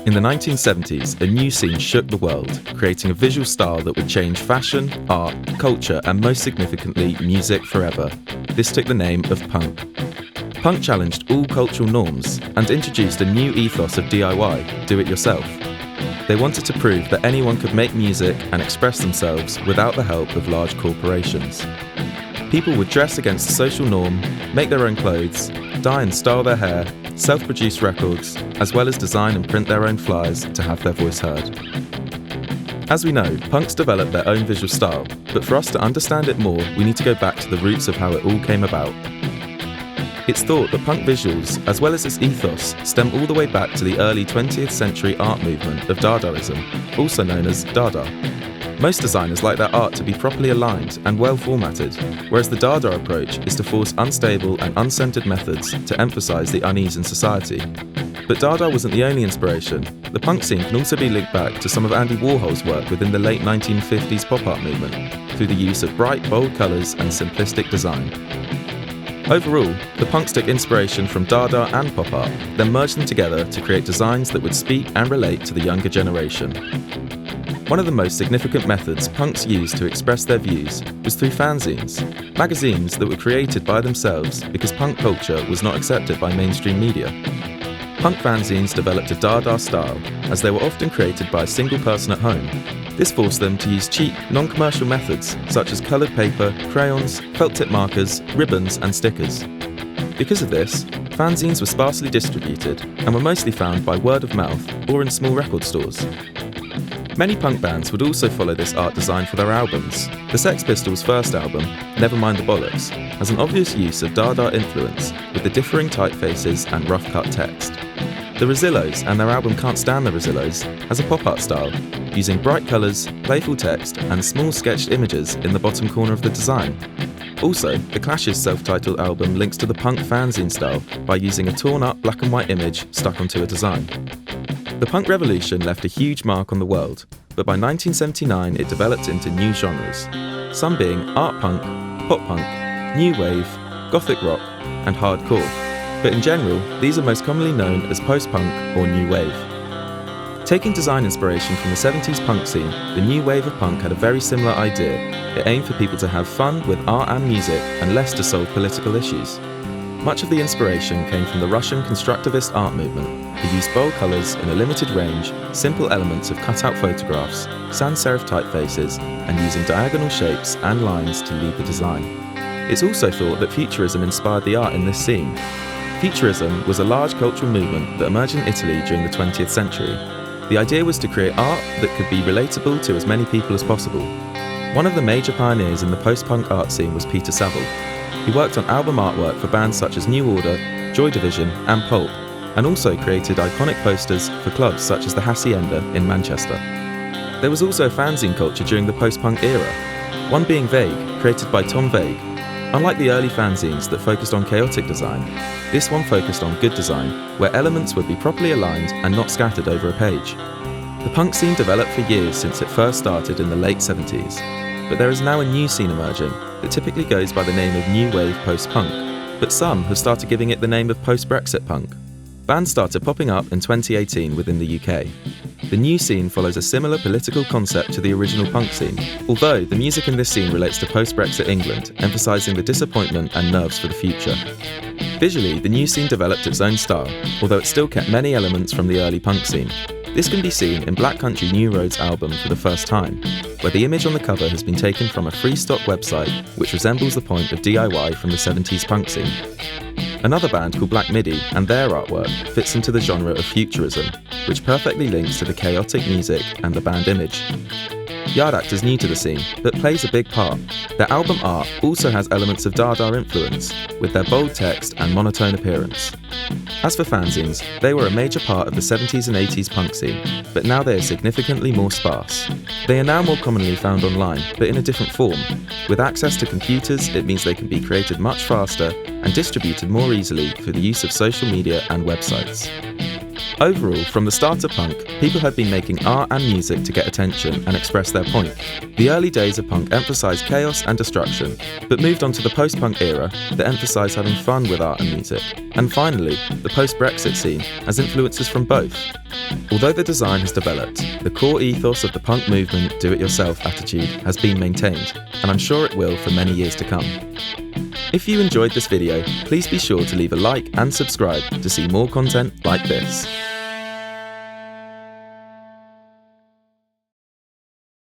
In the 1970s, a new scene shook the world, creating a visual style that would change fashion, art, culture, and most significantly, music forever. This took the name of punk. Punk challenged all cultural norms and introduced a new ethos of DIY, do it yourself. They wanted to prove that anyone could make music and express themselves without the help of large corporations. People would dress against the social norm, make their own clothes, dye and style their hair, self-produce records, as well as design and print their own flyers to have their voice heard. As we know, punks developed their own visual style, but for us to understand it more, we need to go back to the roots of how it all came about. It's thought that punk visuals, as well as its ethos, stem all the way back to the early 20th century art movement of Dadaism, also known as Dada. Most designers like their art to be properly aligned and well formatted, whereas the Dada approach is to force unstable and uncentered methods to emphasise the unease in society. But Dada wasn't the only inspiration. The punk scene can also be linked back to some of Andy Warhol's work within the late 1950s pop art movement, through the use of bright, bold colours and simplistic design. Overall, the punks took inspiration from Dada and pop art, then merged them together to create designs that would speak and relate to the younger generation. One of the most significant methods punks used to express their views was through fanzines, magazines that were created by themselves because punk culture was not accepted by mainstream media. Punk fanzines developed a Dada style, as they were often created by a single person at home. This forced them to use cheap, non-commercial methods such as coloured paper, crayons, felt tip markers, ribbons and stickers. Because of this, fanzines were sparsely distributed and were mostly found by word of mouth or in small record stores. Many punk bands would also follow this art design for their albums. The Sex Pistols' first album, Nevermind the Bollocks, has an obvious use of Dada influence with the differing typefaces and rough-cut text. The Rezillos and their album Can't Stand the Rezillos has a pop art style, using bright colours, playful text and small sketched images in the bottom corner of the design. Also, The Clash's self-titled album links to the punk fanzine style by using a torn-up black and white image stuck onto a design. The punk revolution left a huge mark on the world, but by 1979 it developed into new genres, some being art punk, pop punk, new wave, gothic rock and hardcore. But in general, these are most commonly known as post-punk or new wave. Taking design inspiration from the 70s punk scene, the new wave of punk had a very similar idea. It aimed for people to have fun with art and music and less to solve political issues. Much of the inspiration came from the Russian constructivist art movement, who used bold colours in a limited range, simple elements of cut-out photographs, sans serif typefaces, and using diagonal shapes and lines to lead the design. It's also thought that Futurism inspired the art in this scene. Futurism was a large cultural movement that emerged in Italy during the 20th century. The idea was to create art that could be relatable to as many people as possible. One of the major pioneers in the post-punk art scene was Peter Saville. He worked on album artwork for bands such as New Order, Joy Division and Pulp, and also created iconic posters for clubs such as the Hacienda in Manchester. There was also a fanzine culture during the post-punk era, one being Vague, created by Tom Vague. Unlike the early fanzines that focused on chaotic design, this one focused on good design, where elements would be properly aligned and not scattered over a page. The punk scene developed for years since it first started in the late 70s, but there is now a new scene emerging that typically goes by the name of New Wave Post-Punk, but some have started giving it the name of Post-Brexit Punk. Bands started popping up in 2018 within the UK. The new scene follows a similar political concept to the original punk scene, although the music in this scene relates to post-Brexit England, emphasising the disappointment and nerves for the future. Visually, the new scene developed its own style, although it still kept many elements from the early punk scene. This can be seen in Black Country New Roads' album For the First Time, where the image on the cover has been taken from a free stock website which resembles the point of DIY from the 70s punk scene. Another band called Black Midi and their artwork fits into the genre of Futurism, which perfectly links to the chaotic music and the band image. Yard Act is new to the scene, but plays a big part. Their album art also has elements of Dada influence, with their bold text and monotone appearance. As for fanzines, they were a major part of the 70s and 80s punk scene, but now they are significantly more sparse. They are now more commonly found online, but in a different form. With access to computers, it means they can be created much faster and distributed more easily through the use of social media and websites. Overall, from the start of punk, people had been making art and music to get attention and express their point. The early days of punk emphasised chaos and destruction, but moved on to the post-punk era that emphasised having fun with art and music. And finally, the post-Brexit scene has influences from both. Although the design has developed, the core ethos of the punk movement do-it-yourself attitude has been maintained, and I'm sure it will for many years to come. If you enjoyed this video, please be sure to leave a like and subscribe to see more content like this.